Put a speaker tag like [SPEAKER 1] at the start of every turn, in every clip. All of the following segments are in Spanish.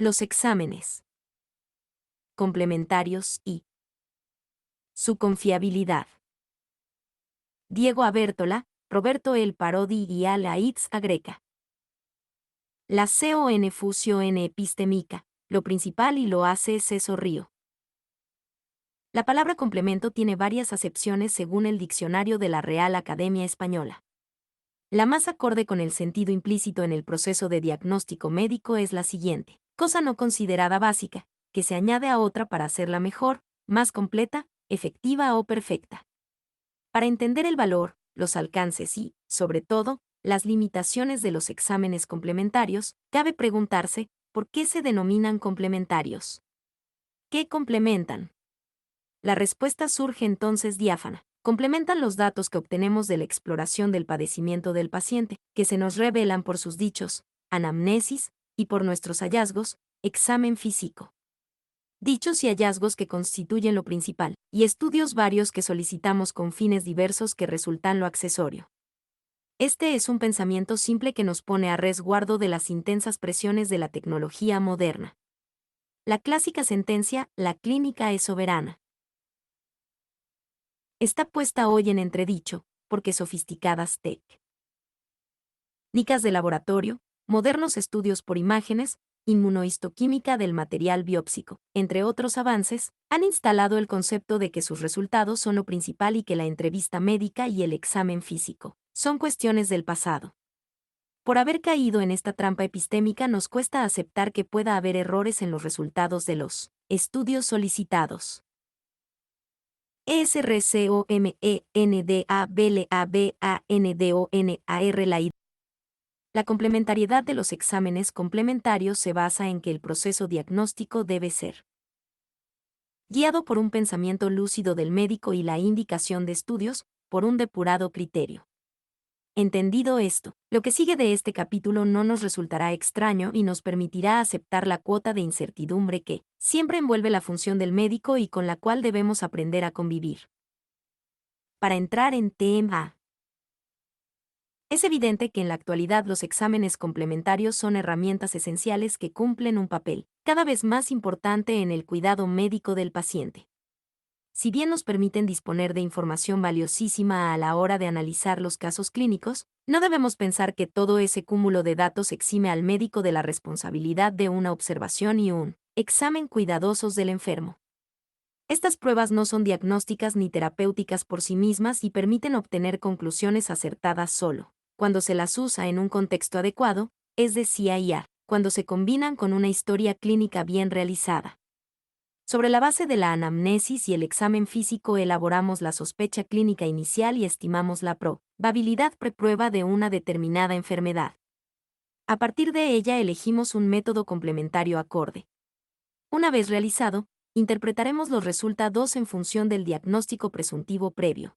[SPEAKER 1] Los exámenes complementarios y su confiabilidad. Diego Abertola, Roberto El Parodi y Ala Itz Agreca. La CON fusión epistémica, lo principal y lo hace es eso río. La palabra complemento tiene varias acepciones según el diccionario de la Real Academia Española. La más acorde con el sentido implícito en el proceso de diagnóstico médico es la siguiente: cosa no considerada básica, que se añade a otra para hacerla mejor, más completa, efectiva o perfecta. Para entender el valor, los alcances y, sobre todo, las limitaciones de los exámenes complementarios, cabe preguntarse, ¿por qué se denominan complementarios? ¿Qué complementan? La respuesta surge entonces diáfana. Complementan los datos que obtenemos de la exploración del padecimiento del paciente, que se nos revelan por sus dichos, anamnesis, y por nuestros hallazgos, examen físico. Dichos y hallazgos que constituyen lo principal, y estudios varios que solicitamos con fines diversos que resultan lo accesorio. Este es un pensamiento simple que nos pone a resguardo de las intensas presiones de la tecnología moderna. La clásica sentencia, la clínica es soberana, está puesta hoy en entredicho, porque sofisticadas técnicas de laboratorio, modernos estudios por imágenes, inmunohistoquímica del material biópsico, entre otros avances, han instalado el concepto de que sus resultados son lo principal y que la entrevista médica y el examen físico son cuestiones del pasado. Por haber caído en esta trampa epistémica nos cuesta aceptar que pueda haber errores en los resultados de los estudios solicitados. ESRCOMENDABLABANDONAR. La complementariedad de los exámenes complementarios se basa en que el proceso diagnóstico debe ser guiado por un pensamiento lúcido del médico y la indicación de estudios, por un depurado criterio. Entendido esto, lo que sigue de este capítulo no nos resultará extraño y nos permitirá aceptar la cuota de incertidumbre que siempre envuelve la función del médico y con la cual debemos aprender a convivir. Para entrar en tema, es evidente que en la actualidad los exámenes complementarios son herramientas esenciales que cumplen un papel cada vez más importante en el cuidado médico del paciente. Si bien nos permiten disponer de información valiosísima a la hora de analizar los casos clínicos, no debemos pensar que todo ese cúmulo de datos exime al médico de la responsabilidad de una observación y un examen cuidadosos del enfermo. Estas pruebas no son diagnósticas ni terapéuticas por sí mismas y permiten obtener conclusiones acertadas solo cuando se las usa en un contexto adecuado, es decir, cuando se combinan con una historia clínica bien realizada. Sobre la base de la anamnesis y el examen físico elaboramos la sospecha clínica inicial y estimamos la probabilidad preprueba de una determinada enfermedad. A partir de ella elegimos un método complementario acorde. Una vez realizado, interpretaremos los resultados en función del diagnóstico presuntivo previo.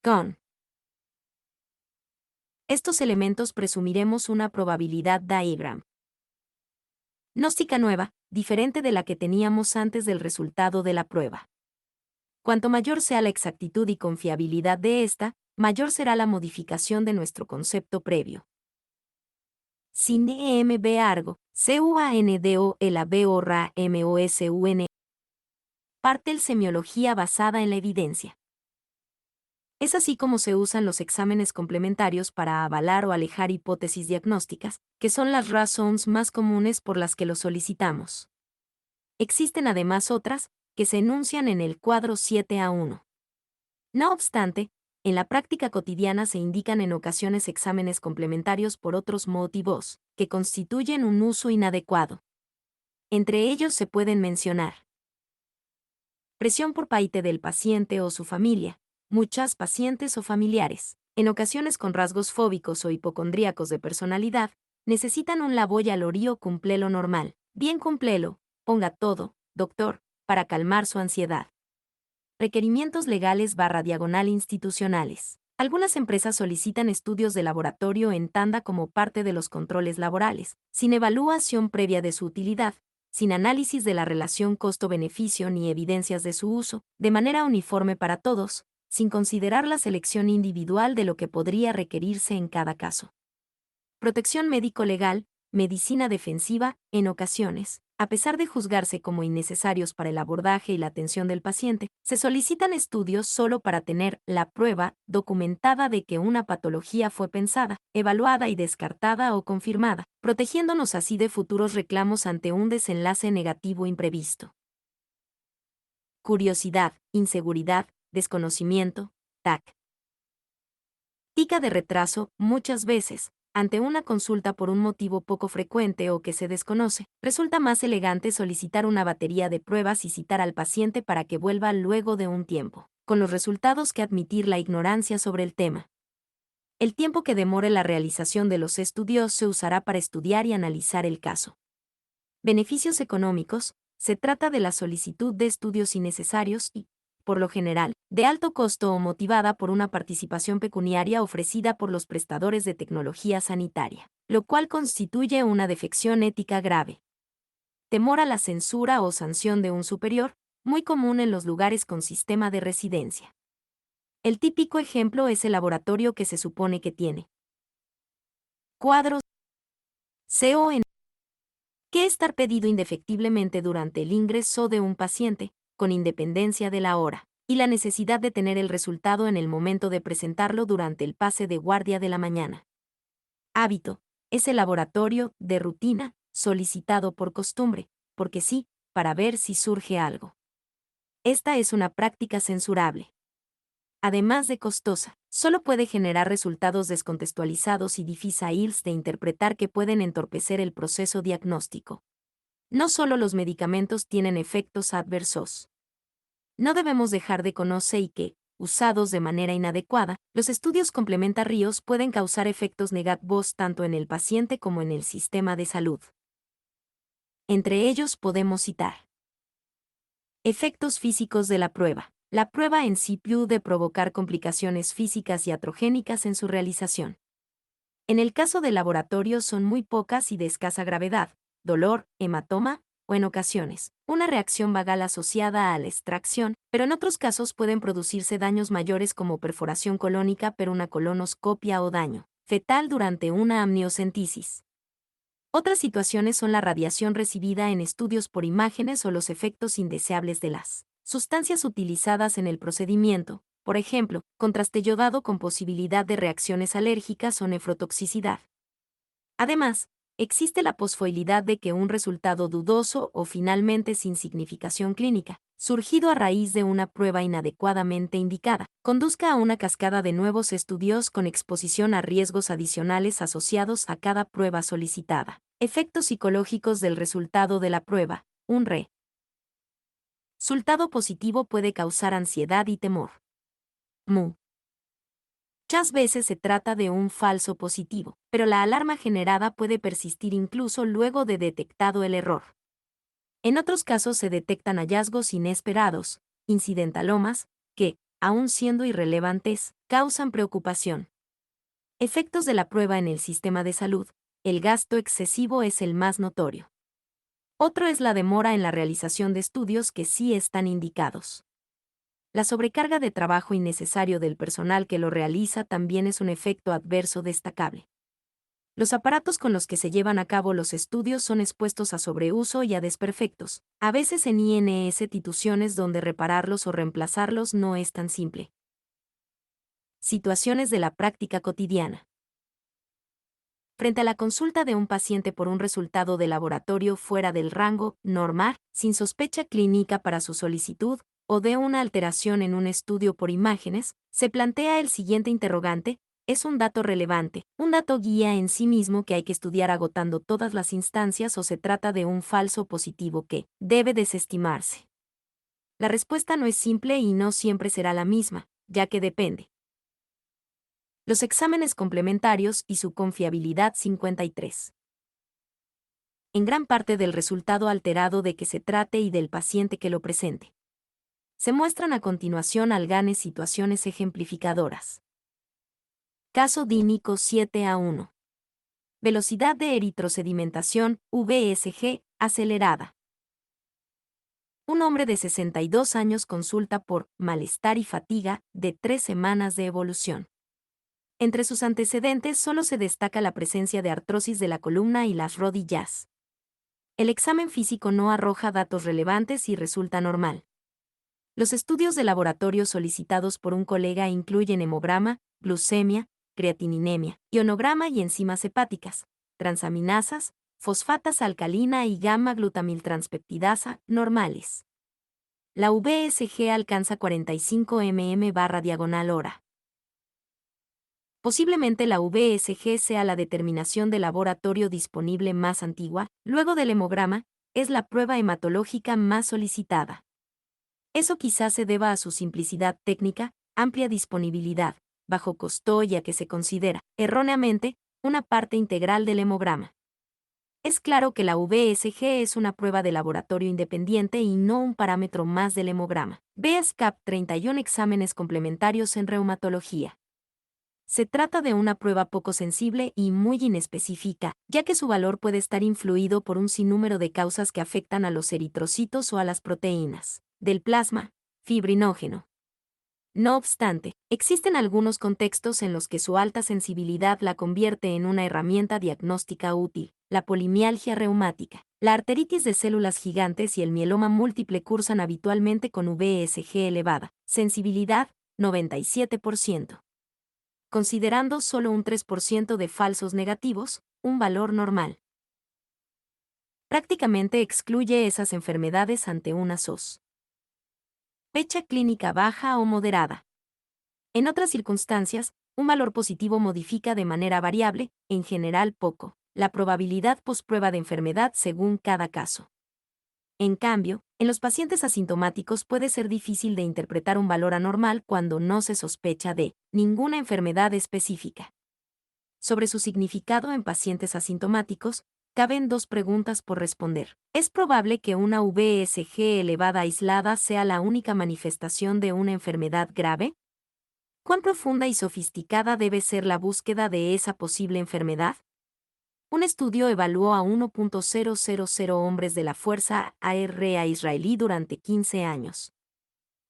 [SPEAKER 1] Con estos elementos presumiremos una probabilidad diagram gnóstica nueva, diferente de la que teníamos antes del resultado de la prueba. Cuanto mayor sea la exactitud y confiabilidad de esta, mayor será la modificación de nuestro concepto previo. Sin EMB Argo, CUANDO LABO RA MOSUN. Parte el semiología basada en la evidencia. Es así como se usan los exámenes complementarios para avalar o alejar hipótesis diagnósticas, que son las razones más comunes por las que los solicitamos. Existen además otras, que se enuncian en el cuadro 7A1. No obstante, en la práctica cotidiana se indican en ocasiones exámenes complementarios por otros motivos, que constituyen un uso inadecuado. Entre ellos se pueden mencionar presión por parte del paciente o su familia, muchas pacientes o familiares, en ocasiones con rasgos fóbicos o hipocondríacos de personalidad, necesitan un laboyalorío cumplelo normal, bien cumplelo, ponga todo, doctor, para calmar su ansiedad. Requerimientos legales / institucionales. Algunas empresas solicitan estudios de laboratorio en tanda como parte de los controles laborales, sin evaluación previa de su utilidad, sin análisis de la relación costo-beneficio ni evidencias de su uso, de manera uniforme para todos, sin considerar la selección individual de lo que podría requerirse en cada caso. Protección médico-legal, medicina defensiva, en ocasiones, a pesar de juzgarse como innecesarios para el abordaje y la atención del paciente, se solicitan estudios solo para tener la prueba documentada de que una patología fue pensada, evaluada y descartada o confirmada, protegiéndonos así de futuros reclamos ante un desenlace negativo imprevisto. Curiosidad, inseguridad, desconocimiento, TAC. Tica de retraso, muchas veces, ante una consulta por un motivo poco frecuente o que se desconoce, resulta más elegante solicitar una batería de pruebas y citar al paciente para que vuelva luego de un tiempo, con los resultados que admitir la ignorancia sobre el tema. El tiempo que demore la realización de los estudios se usará para estudiar y analizar el caso. Beneficios económicos: se trata de la solicitud de estudios innecesarios y, por lo general, de alto costo o motivada por una participación pecuniaria ofrecida por los prestadores de tecnología sanitaria, lo cual constituye una defección ética grave. Temor a la censura o sanción de un superior, muy común en los lugares con sistema de residencia. El típico ejemplo es el laboratorio que se supone que tiene cuadros CO en que estar pedido indefectiblemente durante el ingreso de un paciente, con independencia de la hora, y la necesidad de tener el resultado en el momento de presentarlo durante el pase de guardia de la mañana. Hábito: es el laboratorio, de rutina, solicitado por costumbre, porque sí, para ver si surge algo. Esta es una práctica censurable. Además de costosa, solo puede generar resultados descontextualizados y difíciles de interpretar que pueden entorpecer el proceso diagnóstico. No solo los medicamentos tienen efectos adversos. No debemos dejar de conocer y que, usados de manera inadecuada, los estudios complementarios pueden causar efectos negativos tanto en el paciente como en el sistema de salud. Entre ellos podemos citar: efectos físicos de la prueba. La prueba en sí puede provocar complicaciones físicas y iatrogénicas en su realización. En el caso del laboratorio son muy pocas y de escasa gravedad: dolor, hematoma, o en ocasiones, una reacción vagal asociada a la extracción, pero en otros casos pueden producirse daños mayores como perforación colónica por una colonoscopia o daño fetal durante una amniocentesis. Otras situaciones son la radiación recibida en estudios por imágenes o los efectos indeseables de las sustancias utilizadas en el procedimiento, por ejemplo, contraste yodado con posibilidad de reacciones alérgicas o nefrotoxicidad. Además, existe la posibilidad de que un resultado dudoso o finalmente sin significación clínica, surgido a raíz de una prueba inadecuadamente indicada, conduzca a una cascada de nuevos estudios con exposición a riesgos adicionales asociados a cada prueba solicitada. Efectos psicológicos del resultado de la prueba. Un resultado positivo puede causar ansiedad y temor. Muchas veces se trata de un falso positivo, pero la alarma generada puede persistir incluso luego de detectado el error. En otros casos se detectan hallazgos inesperados, incidentalomas, que, aun siendo irrelevantes, causan preocupación. Efectos de la prueba en el sistema de salud. El gasto excesivo es el más notorio. Otro es la demora en la realización de estudios que sí están indicados. La sobrecarga de trabajo innecesario del personal que lo realiza también es un efecto adverso destacable. Los aparatos con los que se llevan a cabo los estudios son expuestos a sobreuso y a desperfectos, a veces en instituciones donde repararlos o reemplazarlos no es tan simple. Situaciones de la práctica cotidiana. Frente a la consulta de un paciente por un resultado de laboratorio fuera del rango normal, sin sospecha clínica para su solicitud, o de una alteración en un estudio por imágenes, se plantea el siguiente interrogante: ¿es un dato relevante, un dato guía en sí mismo que hay que estudiar agotando todas las instancias, o se trata de un falso positivo que debe desestimarse? La respuesta no es simple y no siempre será la misma, ya que depende. Los exámenes complementarios y su confiabilidad. 53. En gran parte del resultado alterado de que se trate y del paciente que lo presente. Se muestran a continuación algunas situaciones ejemplificadoras. Caso clínico 7A1. Velocidad de eritrosedimentación, VSG, acelerada. Un hombre de 62 años consulta por malestar y fatiga de 3 semanas de evolución. Entre sus antecedentes solo se destaca la presencia de artrosis de la columna y las rodillas. El examen físico no arroja datos relevantes y resulta normal. Los estudios de laboratorio solicitados por un colega incluyen hemograma, glucemia, creatininemia, ionograma y enzimas hepáticas, transaminasas, fosfatas alcalina y gamma-glutamiltranspeptidasa normales. La VSG alcanza 45 mm/diagonal/hora. Posiblemente la VSG sea la determinación de laboratorio disponible más antigua, luego del hemograma, es la prueba hematológica más solicitada. Eso quizás se deba a su simplicidad técnica, amplia disponibilidad, bajo costo y a que se considera, erróneamente, una parte integral del hemograma. Es claro que la VSG es una prueba de laboratorio independiente y no un parámetro más del hemograma. VSCAP 31 exámenes complementarios en reumatología. Se trata de una prueba poco sensible y muy inespecífica, ya que su valor puede estar influido por un sinnúmero de causas que afectan a los eritrocitos o a las proteínas del plasma fibrinógeno. No obstante, existen algunos contextos en los que su alta sensibilidad la convierte en una herramienta diagnóstica útil. La polimialgia reumática, la arteritis de células gigantes y el mieloma múltiple cursan habitualmente con VSG elevada. Sensibilidad, 97%. Considerando solo un 3% de falsos negativos, un valor normal. Prácticamente excluye esas enfermedades ante una SOS. Fecha clínica baja o moderada. En otras circunstancias, un valor positivo modifica de manera variable, en general poco, la probabilidad posprueba de enfermedad según cada caso. En cambio, en los pacientes asintomáticos puede ser difícil de interpretar un valor anormal cuando no se sospecha de ninguna enfermedad específica. Sobre su significado en pacientes asintomáticos, caben dos preguntas por responder. ¿Es probable que una VSG elevada aislada sea la única manifestación de una enfermedad grave? ¿Cuán profunda y sofisticada debe ser la búsqueda de esa posible enfermedad? Un estudio evaluó a 1.000 hombres de la Fuerza Aérea israelí durante 15 años.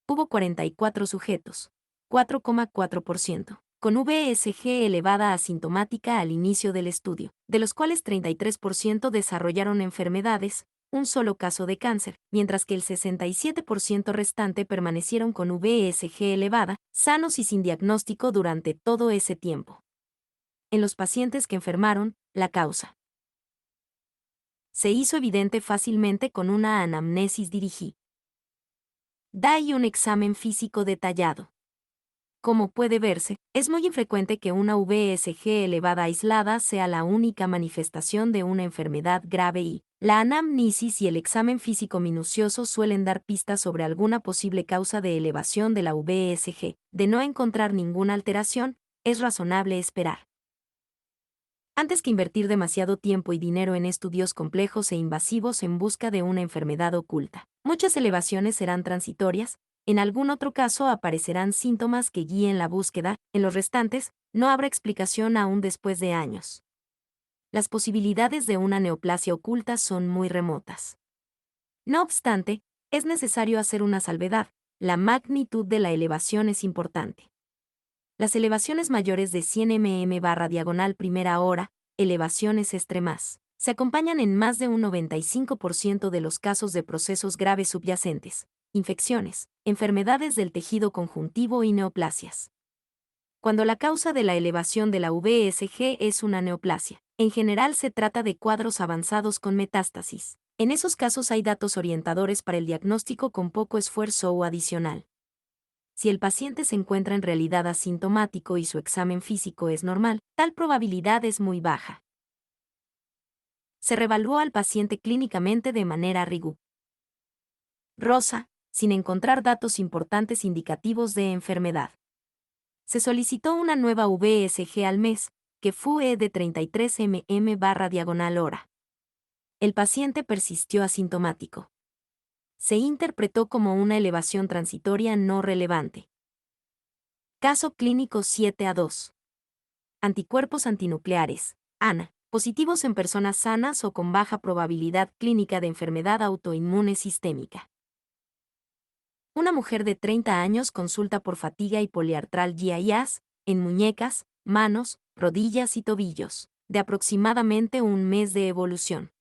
[SPEAKER 1] Hubo 44 sujetos, 4,4%, con VSG elevada asintomática al inicio del estudio, de los cuales 33% desarrollaron enfermedades, un solo caso de cáncer, mientras que el 67% restante permanecieron con VSG elevada, sanos y sin diagnóstico durante todo ese tiempo. En los pacientes que enfermaron, la causa se hizo evidente fácilmente con una anamnesis dirigida y un examen físico detallado. Como puede verse, es muy infrecuente que una VSG elevada aislada sea la única manifestación de una enfermedad grave y la anamnesis y el examen físico minucioso suelen dar pistas sobre alguna posible causa de elevación de la VSG. De no encontrar ninguna alteración, es razonable esperar. Antes que invertir demasiado tiempo y dinero en estudios complejos e invasivos en busca de una enfermedad oculta, muchas elevaciones serán transitorias, en algún otro caso aparecerán síntomas que guíen la búsqueda, en los restantes, no habrá explicación aún después de años. Las posibilidades de una neoplasia oculta son muy remotas. No obstante, es necesario hacer una salvedad: la magnitud de la elevación es importante. Las elevaciones mayores de 100 mm/diagonal primera hora, elevaciones extremas, se acompañan en más de un 95% de los casos de procesos graves subyacentes, infecciones, enfermedades del tejido conjuntivo y neoplasias. Cuando la causa de la elevación de la VSG es una neoplasia, en general se trata de cuadros avanzados con metástasis. En esos casos hay datos orientadores para el diagnóstico con poco esfuerzo o adicional. Si el paciente se encuentra en realidad asintomático y su examen físico es normal, tal probabilidad es muy baja. Se reevaluó al paciente clínicamente de manera rigurosa, sin encontrar datos importantes indicativos de enfermedad. Se solicitó una nueva VSG al mes, que fue de 33 mm/diagonal/hora. El paciente persistió asintomático. Se interpretó como una elevación transitoria no relevante. Caso clínico 7A2. Anticuerpos antinucleares, ANA, positivos en personas sanas o con baja probabilidad clínica de enfermedad autoinmune sistémica. Una mujer de 30 años consulta por fatiga y poliartralgia en muñecas, manos, rodillas y tobillos, de aproximadamente un mes de evolución.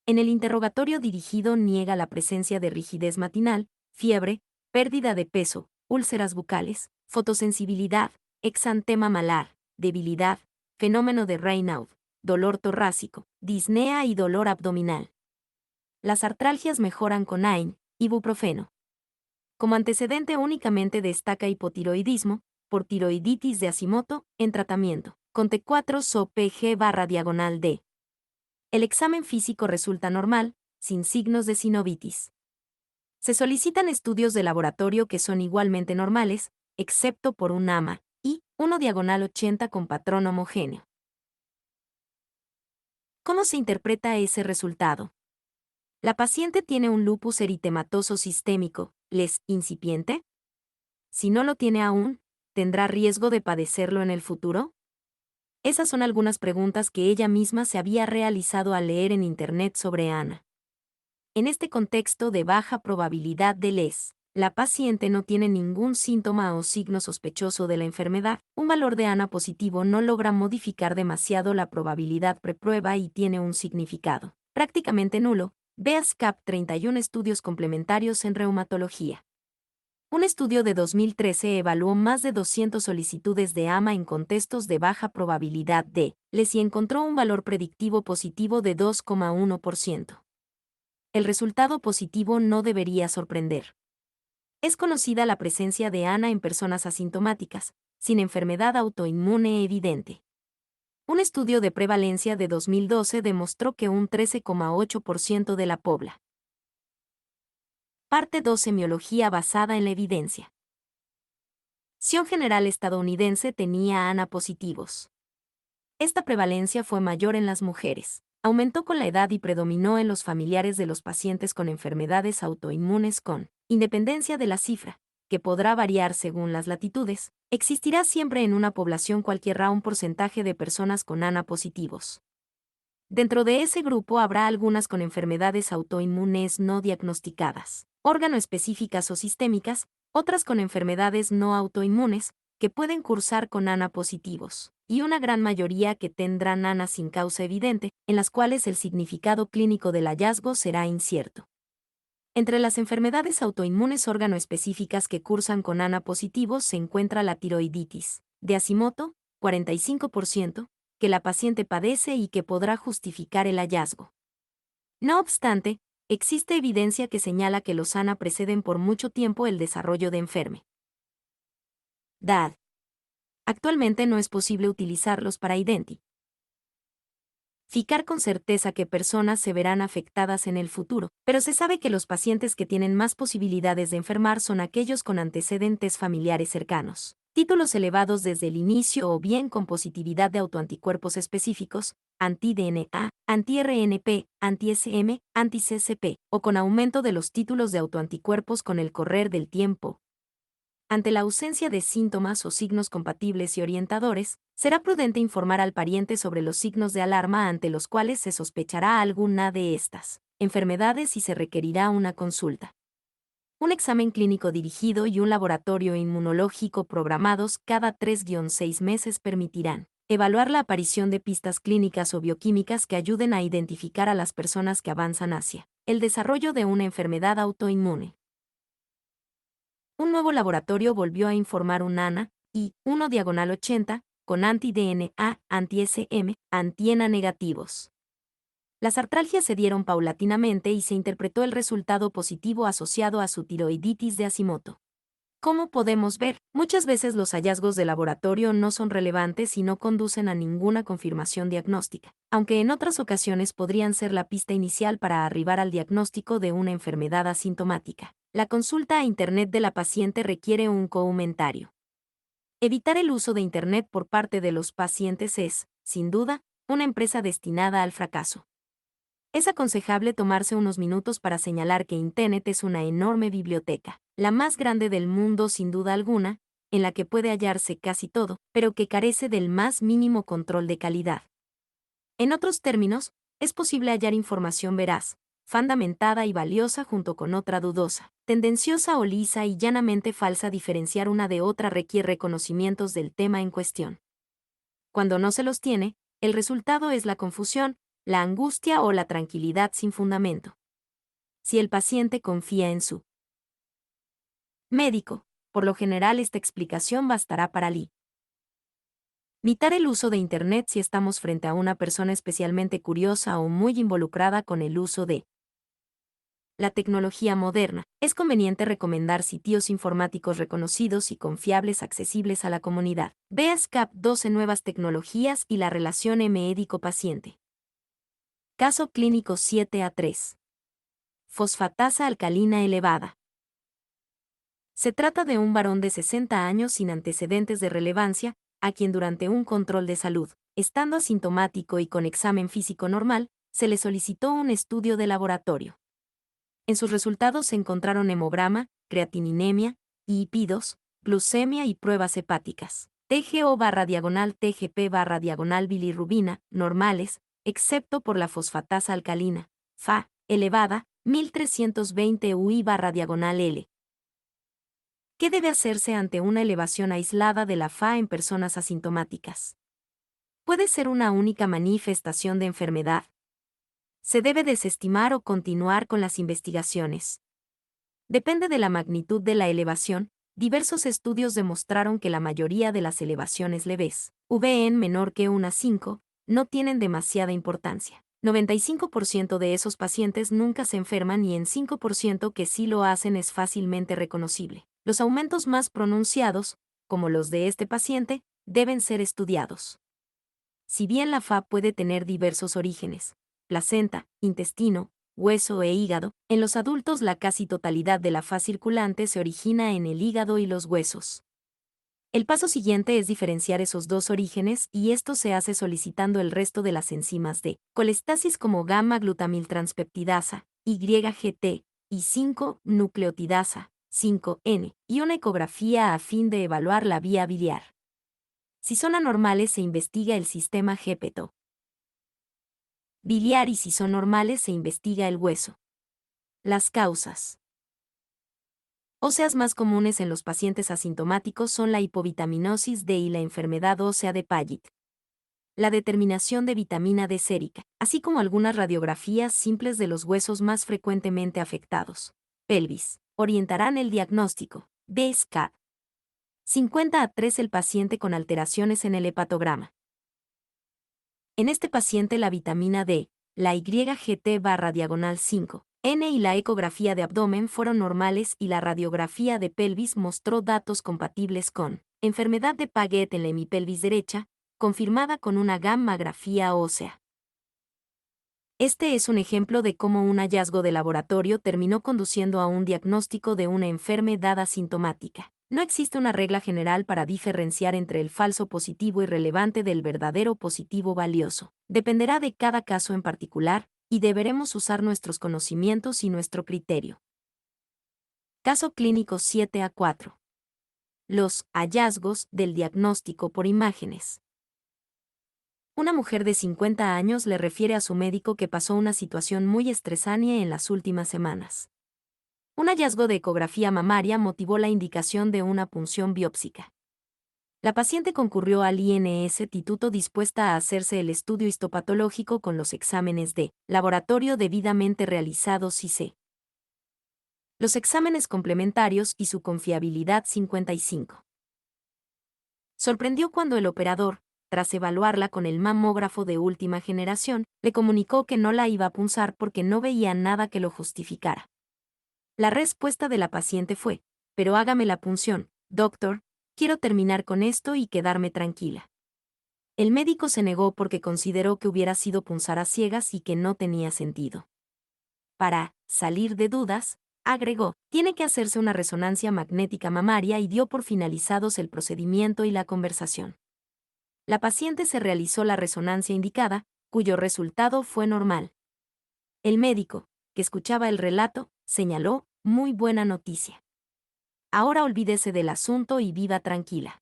[SPEAKER 1] En el interrogatorio dirigido niega la presencia de rigidez matinal, fiebre, pérdida de peso, úlceras bucales, fotosensibilidad, exantema malar, debilidad, fenómeno de Raynaud, dolor torácico, disnea y dolor abdominal. Las artralgias mejoran con AIN, ibuprofeno. Como antecedente únicamente destaca hipotiroidismo, por tiroiditis de Hashimoto, en tratamiento, con T4-SO-PG/D. El examen físico resulta normal, sin signos de sinovitis. Se solicitan estudios de laboratorio que son igualmente normales, excepto por un AMA, y 1/80 con patrón homogéneo. ¿Cómo se interpreta ese resultado? La paciente tiene un lupus eritematoso sistémico, ¿les incipiente? Si no lo tiene aún, ¿tendrá riesgo de padecerlo en el futuro? Esas son algunas preguntas que ella misma se había realizado al leer en Internet sobre Ana. En este contexto de baja probabilidad de LES, la paciente no tiene ningún síntoma o signo sospechoso de la enfermedad, un valor de Ana positivo no logra modificar demasiado la probabilidad preprueba y tiene un significado prácticamente nulo. Veas CAP 31 estudios complementarios en reumatología. Un estudio de 2013 evaluó más de 200 solicitudes de AMA en contextos de baja probabilidad de LES y encontró un valor predictivo positivo de 2,1%. El resultado positivo no debería sorprender. Es conocida la presencia de ANA en personas asintomáticas, sin enfermedad autoinmune evidente. Un estudio de prevalencia de 2012 demostró que un 13,8% de la población. Parte 2. Semiología basada en la evidencia. La general estadounidense tenía ANA positivos. Esta prevalencia fue mayor en las mujeres, aumentó con la edad y predominó en los familiares de los pacientes con enfermedades autoinmunes con independencia de la cifra, que podrá variar según las latitudes, existirá siempre en una población cualquiera un porcentaje de personas con ANA positivos. Dentro de ese grupo habrá algunas con enfermedades autoinmunes no diagnosticadas, órgano-específicas o sistémicas, otras con enfermedades no autoinmunes, que pueden cursar con ANA positivos, y una gran mayoría que tendrán ANA sin causa evidente, en las cuales el significado clínico del hallazgo será incierto. Entre las enfermedades autoinmunes órgano-específicas que cursan con ANA positivos se encuentra la tiroiditis, de Hashimoto, 45%, que la paciente padece y que podrá justificar el hallazgo. No obstante, existe evidencia que señala que los ANA preceden por mucho tiempo el desarrollo de enfermedad. Actualmente no es posible utilizarlos para identificar con certeza qué personas se verán afectadas en el futuro, pero se sabe que los pacientes que tienen más posibilidades de enfermar son aquellos con antecedentes familiares cercanos, títulos elevados desde el inicio o bien con positividad de autoanticuerpos específicos, anti-DNA, anti-RNP, anti-SM, anti-CCP, o con aumento de los títulos de autoanticuerpos con el correr del tiempo. Ante la ausencia de síntomas o signos compatibles y orientadores, será prudente informar al pariente sobre los signos de alarma ante los cuales se sospechará alguna de estas enfermedades y se requerirá una consulta. Un examen clínico dirigido y un laboratorio inmunológico programados cada 3-6 meses permitirán evaluar la aparición de pistas clínicas o bioquímicas que ayuden a identificar a las personas que avanzan hacia el desarrollo de una enfermedad autoinmune. Un nuevo laboratorio volvió a informar un ANA, y 1/80, con anti-DNA, anti-SM, anti-ENA negativos. Las artralgias se dieron paulatinamente y se interpretó el resultado positivo asociado a su tiroiditis de Hashimoto. Como podemos ver, muchas veces los hallazgos de laboratorio no son relevantes y no conducen a ninguna confirmación diagnóstica, aunque en otras ocasiones podrían ser la pista inicial para arribar al diagnóstico de una enfermedad asintomática. La consulta a Internet de la paciente requiere un comentario. Evitar el uso de Internet por parte de los pacientes es, sin duda, una empresa destinada al fracaso. Es aconsejable tomarse unos minutos para señalar que Internet es una enorme biblioteca, la más grande del mundo sin duda alguna, en la que puede hallarse casi todo, pero que carece del más mínimo control de calidad. En otros términos, es posible hallar información veraz, fundamentada y valiosa junto con otra dudosa, tendenciosa o lisa y llanamente falsa. Diferenciar una de otra requiere conocimientos del tema en cuestión. Cuando no se los tiene, el resultado es la confusión, la angustia o la tranquilidad sin fundamento. Si el paciente confía en su médico, por lo general esta explicación bastará para limitar el uso de Internet si estamos frente a una persona especialmente curiosa o muy involucrada con el uso de la tecnología moderna. Es conveniente recomendar sitios informáticos reconocidos y confiables accesibles a la comunidad. Vea SCAP 12 Nuevas tecnologías y la relación médico-paciente. Caso clínico 7A3. Fosfatasa alcalina elevada. Se trata de un varón de 60 años sin antecedentes de relevancia, a quien durante un control de salud, estando asintomático y con examen físico normal, se le solicitó un estudio de laboratorio. En sus resultados se encontraron hemograma, creatininemia, lipidos, glucemia y pruebas hepáticas. TGO/TGP/, bilirrubina, normales, excepto por la fosfatasa alcalina, Fa, elevada, 1320 UI/L. ¿Qué debe hacerse ante una elevación aislada de la Fa en personas asintomáticas? Puede ser una única manifestación de enfermedad. Se debe desestimar o continuar con las investigaciones. Depende de la magnitud de la elevación. Diversos estudios demostraron que la mayoría de las elevaciones leves, VN menor que 1,5, no tienen demasiada importancia. 95% de esos pacientes nunca se enferman y en 5% que sí lo hacen es fácilmente reconocible. Los aumentos más pronunciados, como los de este paciente, deben ser estudiados. Si bien la Fa puede tener diversos orígenes, placenta, intestino, hueso e hígado, en los adultos la casi totalidad de la Fa circulante se origina en el hígado y los huesos. El paso siguiente es diferenciar esos dos orígenes y esto se hace solicitando el resto de las enzimas de colestasis como gamma-glutamiltranspeptidasa, YGT, y 5-nucleotidasa, 5N, y una ecografía a fin de evaluar la vía biliar. Si son anormales se investiga el sistema Gepetto biliar y si son normales se investiga el hueso. Las causas óseas más comunes en los pacientes asintomáticos son la hipovitaminosis D y la enfermedad ósea de Paget. La determinación de vitamina D sérica, así como algunas radiografías simples de los huesos más frecuentemente afectados, pelvis, orientarán el diagnóstico. BSCAD. 50A3 el paciente con alteraciones en el hepatograma. En este paciente la vitamina D, la YGT/5, N y la ecografía de abdomen fueron normales y la radiografía de pelvis mostró datos compatibles con enfermedad de Paget en la hemipelvis derecha, confirmada con una gammagrafía ósea. Este es un ejemplo de cómo un hallazgo de laboratorio terminó conduciendo a un diagnóstico de una enfermedad asintomática. No existe una regla general para diferenciar entre el falso positivo irrelevante del verdadero positivo valioso. Dependerá de cada caso en particular, y deberemos usar nuestros conocimientos y nuestro criterio. Caso clínico 7A4. Los hallazgos del diagnóstico por imágenes. Una mujer de 50 años le refiere a su médico que pasó una situación muy estresante en las últimas semanas. Un hallazgo de ecografía mamaria motivó la indicación de una punción biópsica. La paciente concurrió al INS-Instituto dispuesta a hacerse el estudio histopatológico con los exámenes de laboratorio debidamente realizados y los exámenes complementarios y su confiabilidad 55. Sorprendió cuando el operador, tras evaluarla con el mamógrafo de última generación, le comunicó que no la iba a punzar porque no veía nada que lo justificara. La respuesta de la paciente fue: pero hágame la punción, doctor, quiero terminar con esto y quedarme tranquila. El médico se negó porque consideró que hubiera sido punzar a ciegas y que no tenía sentido. Para salir de dudas, agregó, tiene que hacerse una resonancia magnética mamaria y dio por finalizados el procedimiento y la conversación. La paciente se realizó la resonancia indicada, cuyo resultado fue normal. El médico, que escuchaba el relato, señaló: muy buena noticia. Ahora olvídese del asunto y viva tranquila.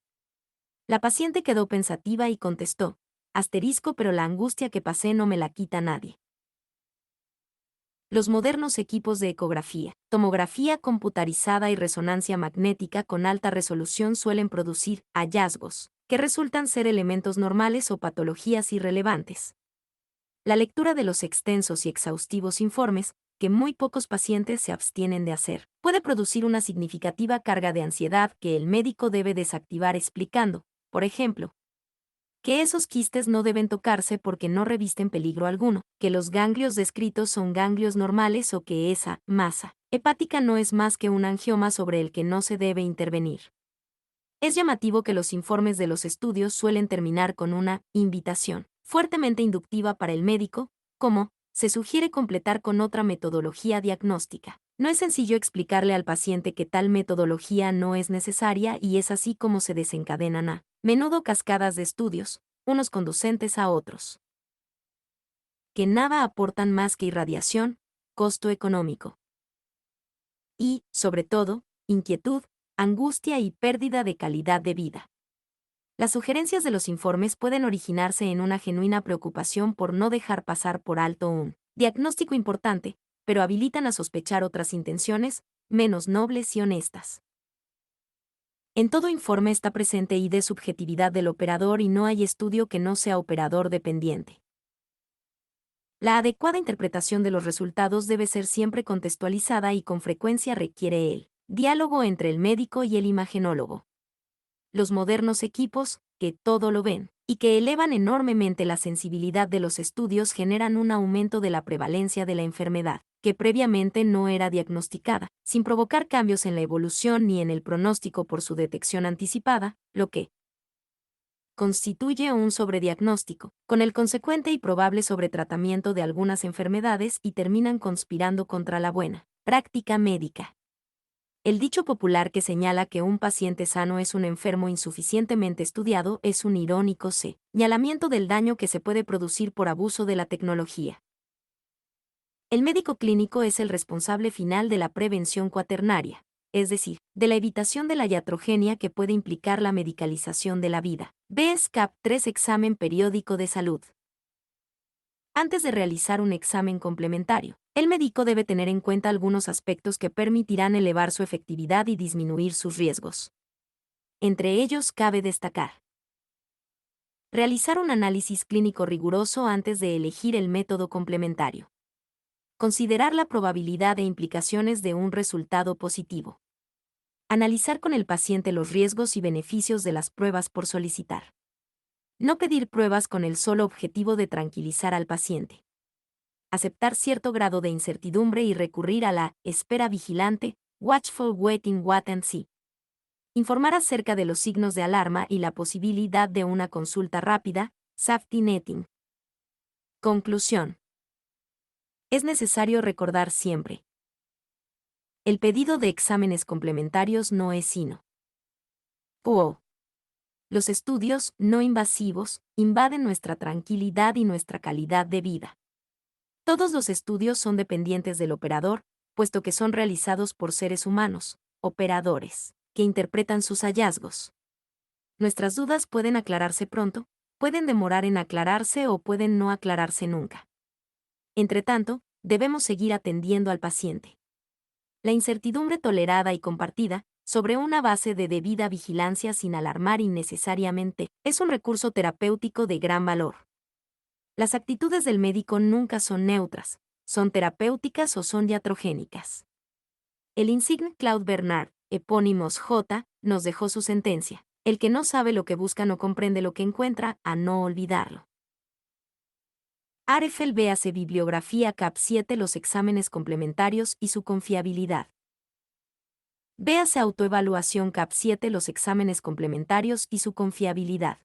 [SPEAKER 1] La paciente quedó pensativa y contestó: asterisco, pero la angustia que pasé no me la quita nadie. Los modernos equipos de ecografía, tomografía computarizada y resonancia magnética con alta resolución suelen producir hallazgos que resultan ser elementos normales o patologías irrelevantes. La lectura de los extensos y exhaustivos informes, que muy pocos pacientes se abstienen de hacer, puede producir una significativa carga de ansiedad que el médico debe desactivar explicando, por ejemplo, que esos quistes no deben tocarse porque no revisten peligro alguno, que los ganglios descritos son ganglios normales o que esa masa hepática no es más que un angioma sobre el que no se debe intervenir. Es llamativo que los informes de los estudios suelen terminar con una invitación fuertemente inductiva para el médico, como se sugiere completar con otra metodología diagnóstica. No es sencillo explicarle al paciente que tal metodología no es necesaria y es así como se desencadenan a menudo cascadas de estudios, unos conducentes a otros, que nada aportan más que irradiación, costo económico y, sobre todo, inquietud, angustia y pérdida de calidad de vida. Las sugerencias de los informes pueden originarse en una genuina preocupación por no dejar pasar por alto un diagnóstico importante, pero habilitan a sospechar otras intenciones, menos nobles y honestas. En todo informe está presente y subjetividad del operador y no hay estudio que no sea operador dependiente. La adecuada interpretación de los resultados debe ser siempre contextualizada y con frecuencia requiere el diálogo entre el médico y el imagenólogo. Los modernos equipos, que todo lo ven, y que elevan enormemente la sensibilidad de los estudios generan un aumento de la prevalencia de la enfermedad, que previamente no era diagnosticada, sin provocar cambios en la evolución ni en el pronóstico por su detección anticipada, lo que constituye un sobrediagnóstico, con el consecuente y probable sobretratamiento de algunas enfermedades y terminan conspirando contra la buena práctica médica. El dicho popular que señala que un paciente sano es un enfermo insuficientemente estudiado es un irónico señalamiento del daño que se puede producir por abuso de la tecnología. El médico clínico es el responsable final de la prevención cuaternaria, es decir, de la evitación de la iatrogenia que puede implicar la medicalización de la vida. BSCAP 3 Examen periódico de salud. Antes de realizar un examen complementario, el médico debe tener en cuenta algunos aspectos que permitirán elevar su efectividad y disminuir sus riesgos. Entre ellos cabe destacar: realizar un análisis clínico riguroso antes de elegir el método complementario. Considerar la probabilidad e implicaciones de un resultado positivo. Analizar con el paciente los riesgos y beneficios de las pruebas por solicitar. No pedir pruebas con el solo objetivo de tranquilizar al paciente. Aceptar cierto grado de incertidumbre y recurrir a la espera vigilante, watchful waiting wait and see. Informar acerca de los signos de alarma y la posibilidad de una consulta rápida, safety netting. Conclusión. Es necesario recordar siempre: el pedido de exámenes complementarios no es sino los estudios no invasivos invaden nuestra tranquilidad y nuestra calidad de vida. Todos los estudios son dependientes del operador, puesto que son realizados por seres humanos, operadores, que interpretan sus hallazgos. Nuestras dudas pueden aclararse pronto, pueden demorar en aclararse o pueden no aclararse nunca. Entretanto, debemos seguir atendiendo al paciente. La incertidumbre tolerada y compartida, sobre una base de debida vigilancia sin alarmar innecesariamente, es un recurso terapéutico de gran valor. Las actitudes del médico nunca son neutras, son terapéuticas o son iatrogénicas. El insigne Claude Bernard, epónimos J., nos dejó su sentencia: el que no sabe lo que busca no comprende lo que encuentra, a no olvidarlo. Arefel, véase bibliografía CAP 7, los exámenes complementarios y su confiabilidad. Véase autoevaluación CAP 7, los exámenes complementarios y su confiabilidad.